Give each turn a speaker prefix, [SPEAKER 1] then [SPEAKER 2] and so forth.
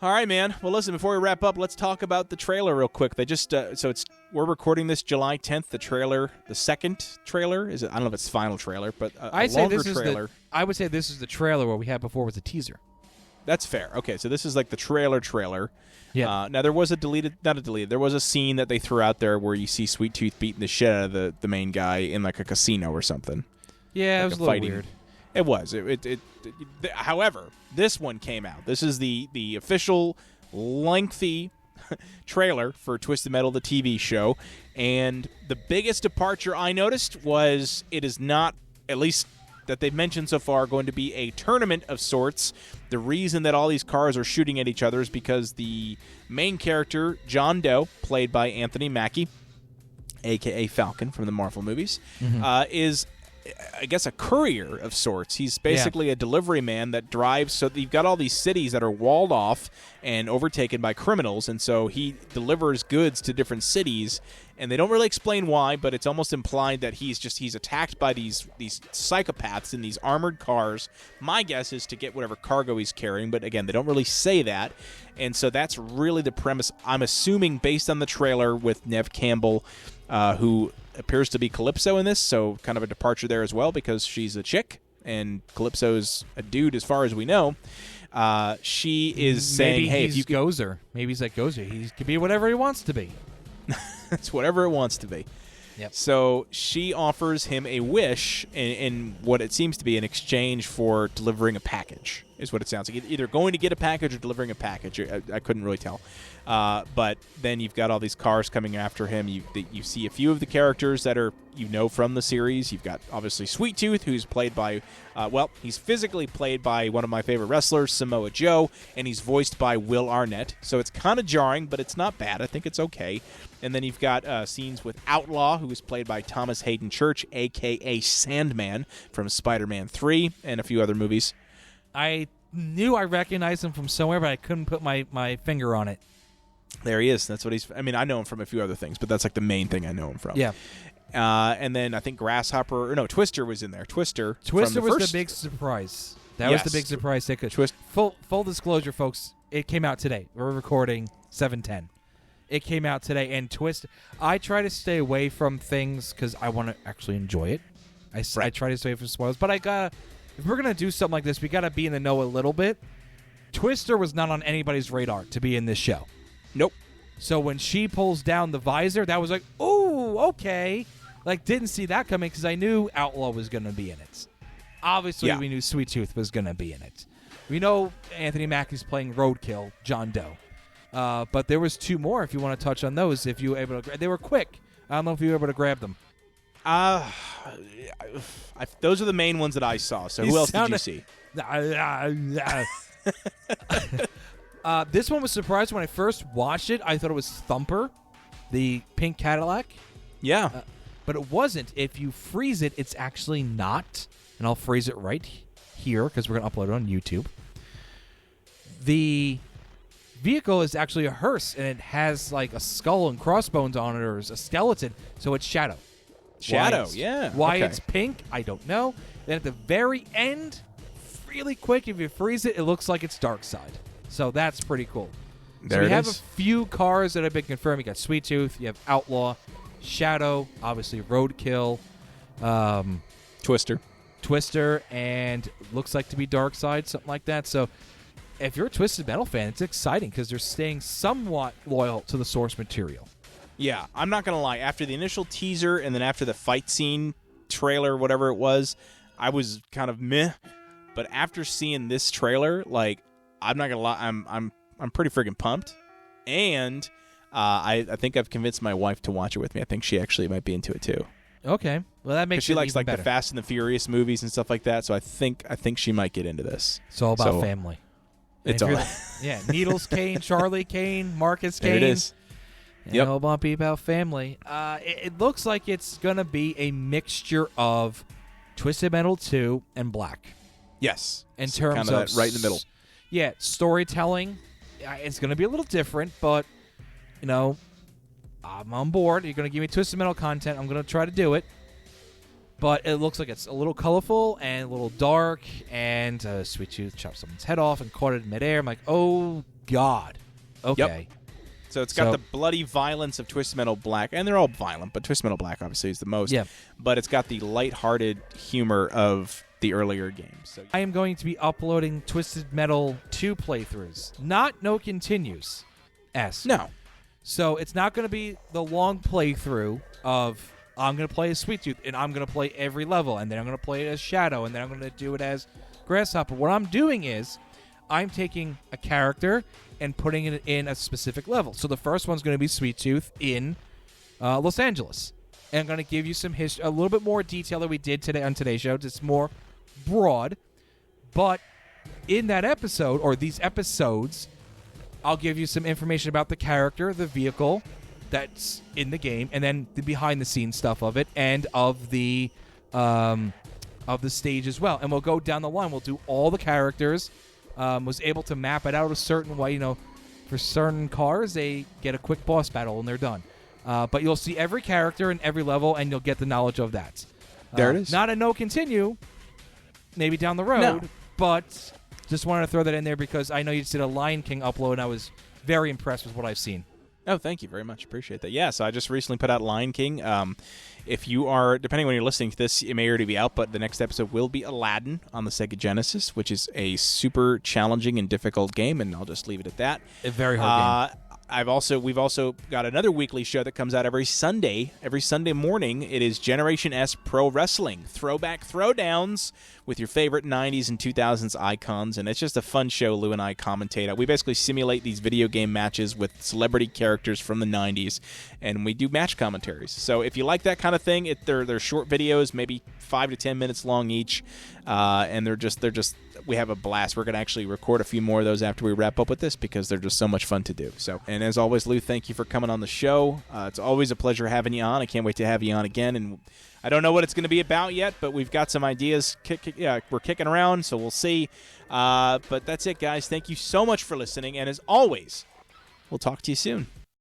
[SPEAKER 1] All right, man. Well, listen, before we wrap up, let's talk about the trailer real quick. They just we're recording this July 10th. The trailer, the second trailer, I don't know if it's final trailer, but a longer trailer.
[SPEAKER 2] I would say this is the trailer. What we had before was a teaser.
[SPEAKER 1] That's fair. Okay, so this is like the trailer.
[SPEAKER 2] Yeah.
[SPEAKER 1] Now there was there was a scene that they threw out there where you see Sweet Tooth beating the shit out of the main guy in like a casino or something.
[SPEAKER 2] Yeah,
[SPEAKER 1] like
[SPEAKER 2] it was a little weird.
[SPEAKER 1] It was. However, this one came out. This is the official lengthy trailer for Twisted Metal, the TV show. And the biggest departure I noticed was it is not, at least that they've mentioned so far, going to be a tournament of sorts. The reason that all these cars are shooting at each other is because the main character, John Doe, played by Anthony Mackie, a.k.a. Falcon from the Marvel movies, is, I guess, a courier of sorts. He's basically a delivery man that drives. So you've got all these cities that are walled off and overtaken by criminals, and so he delivers goods to different cities. And they don't really explain why, but it's almost implied that he's attacked by these psychopaths in these armored cars. My guess is to get whatever cargo he's carrying, but again, they don't really say that. And so that's really the premise, I'm assuming, based on the trailer with Neve Campbell, who appears to be Calypso in this, so kind of a departure there as well because she's a chick and Calypso's a dude as far as we know. She is saying, hey, if you
[SPEAKER 2] Gozer. Maybe he's like Gozer. He could be whatever he wants to be.
[SPEAKER 1] It's whatever it wants to be.
[SPEAKER 2] Yep.
[SPEAKER 1] So she offers him a wish in what it seems to be an exchange for delivering a package, is what it sounds like. Either going to get a package or delivering a package. I couldn't really tell. But then you've got all these cars coming after him. You see a few of the characters that are from the series. You've got, obviously, Sweet Tooth, who's played by, he's physically played by one of my favorite wrestlers, Samoa Joe, and he's voiced by Will Arnett. So it's kind of jarring, but it's not bad. I think it's okay. And then you've got scenes with Outlaw, who is played by Thomas Haden Church, a.k.a. Sandman from Spider-Man 3 and a few other movies.
[SPEAKER 2] I knew I recognized him from somewhere, but I couldn't put my finger on it.
[SPEAKER 1] There he is. That's what he's... I mean, I know him from a few other things, but that's like the main thing I know him from.
[SPEAKER 2] Yeah.
[SPEAKER 1] And then I think Twister was in there. Twister was
[SPEAKER 2] the big surprise. That was the big surprise. Full disclosure, folks. It came out today. We're recording 7/10. It came out today, and I try to stay away from things because I want to actually enjoy it. I try to stay away from spoilers, but if we're gonna do something like this, we gotta be in the know a little bit. Twister was not on anybody's radar to be in this show.
[SPEAKER 1] Nope.
[SPEAKER 2] So when she pulls down the visor, that was like, oh, okay. Like, didn't see that coming because I knew Outlaw was going to be in it. Obviously, we knew Sweet Tooth was going to be in it. We know Anthony Mackie's playing Roadkill, John Doe. But there was two more if you want to touch on those. If you were able to, they were quick. I don't know if you were able to grab them.
[SPEAKER 1] Those are the main ones that I saw. So who else did you see? This
[SPEAKER 2] one was surprised when I first watched it. I thought it was Thumper, the pink Cadillac.
[SPEAKER 1] Yeah.
[SPEAKER 2] But it wasn't. If you freeze it, it's actually not. And I'll freeze it right here because we're going to upload it on YouTube. The vehicle is actually a hearse, and it has like a skull and crossbones on it, or a skeleton, so it's Shadow. Why it's pink, I don't know. Then at the very end, really quick, if you freeze it, it looks like it's Darkside. So that's pretty cool. So we have a few cars that have been confirmed. You got Sweet Tooth, you have Outlaw, Shadow, obviously Roadkill, Twister, and looks like to be Darkside, something like that. So if you're a Twisted Metal fan, it's exciting because they're staying somewhat loyal to the source material.
[SPEAKER 1] Yeah, I'm not going to lie. After the initial teaser and then after the fight scene trailer, whatever it was, I was kind of meh. But after seeing this trailer, like, I'm not going to lie, I'm pretty freaking pumped. And I think I've convinced my wife to watch it with me. I think she actually might be into it too.
[SPEAKER 2] Okay. Well, that makes it even better. She likes like
[SPEAKER 1] the Fast and the Furious movies and stuff like that, so I think she might get into this.
[SPEAKER 2] It's all about family.
[SPEAKER 1] It's all
[SPEAKER 2] Needles Kane, Charlie Kane, Marcus Kane.
[SPEAKER 1] There it is.
[SPEAKER 2] Yep. All about family. It looks like it's going to be a mixture of Twisted Metal 2 and Black.
[SPEAKER 1] Yes.
[SPEAKER 2] In terms
[SPEAKER 1] kind of that right in the middle.
[SPEAKER 2] Yeah, storytelling. It's going to be a little different, but, I'm on board. You're going to give me Twisted Metal content. I'm going to try to do it. But it looks like it's a little colorful and a little dark, and Sweet Tooth chopped someone's head off and caught it in midair. I'm like, oh, God. Okay.
[SPEAKER 1] Yep. So it's got the bloody violence of Twisted Metal Black, and they're all violent, but Twisted Metal Black obviously is the most.
[SPEAKER 2] Yeah.
[SPEAKER 1] But it's got the lighthearted humor of the earlier games. So
[SPEAKER 2] I am going to be uploading Twisted Metal 2 playthroughs, not no continues.
[SPEAKER 1] No.
[SPEAKER 2] So it's not going to be the long playthrough of I'm going to play as Sweet Tooth, and I'm going to play every level, and then I'm going to play it as Shadow, and then I'm going to do it as Grasshopper. What I'm doing is I'm taking a character and putting it in a specific level. So the first one's going to be Sweet Tooth in Los Angeles. And I'm going to give you some history, a little bit more detail that we did today on today's show. It's more broad. But in that episode, or these episodes, I'll give you some information about the character, the vehicle that's in the game, and then the behind-the-scenes stuff of it, and of the stage as well. And we'll go down the line. We'll do all the characters. Was able to map it out a certain way. For certain cars, they get a quick boss battle and they're done. But you'll see every character in every level, and you'll get the knowledge of that.
[SPEAKER 1] There it is.
[SPEAKER 2] Not a no continue, maybe down the road, but just wanted to throw that in there because I know you just did a Lion King upload, and I was very impressed with what I've seen.
[SPEAKER 1] Oh, thank you very much. Appreciate that. Yeah, so I just recently put out Lion King. If you are, depending on when you're listening to this, it may already be out, but the next episode will be Aladdin on the Sega Genesis, which is a super challenging and difficult game, and I'll just leave it at that.
[SPEAKER 2] A very hard game.
[SPEAKER 1] We've also got another weekly show that comes out every Sunday morning. It is Generation S Pro Wrestling, throwback throwdowns with your favorite 90s and 2000s icons, and it's just a fun show. Lou and I commentate. We basically simulate these video game matches with celebrity characters from the 90s, and we do match commentaries. So if you like that kind of thing, they're short videos, maybe 5 to 10 minutes long each, and they're just we have a blast. We're going to actually record a few more of those after we wrap up with this because they're just so much fun to do. So, and as always, Lou, thank you for coming on the show. It's always a pleasure having you on. I can't wait to have you on again. And I don't know what it's going to be about yet, but we've got some ideas. We're kicking around, so we'll see. But that's it, guys. Thank you so much for listening. And as always, we'll talk to you soon.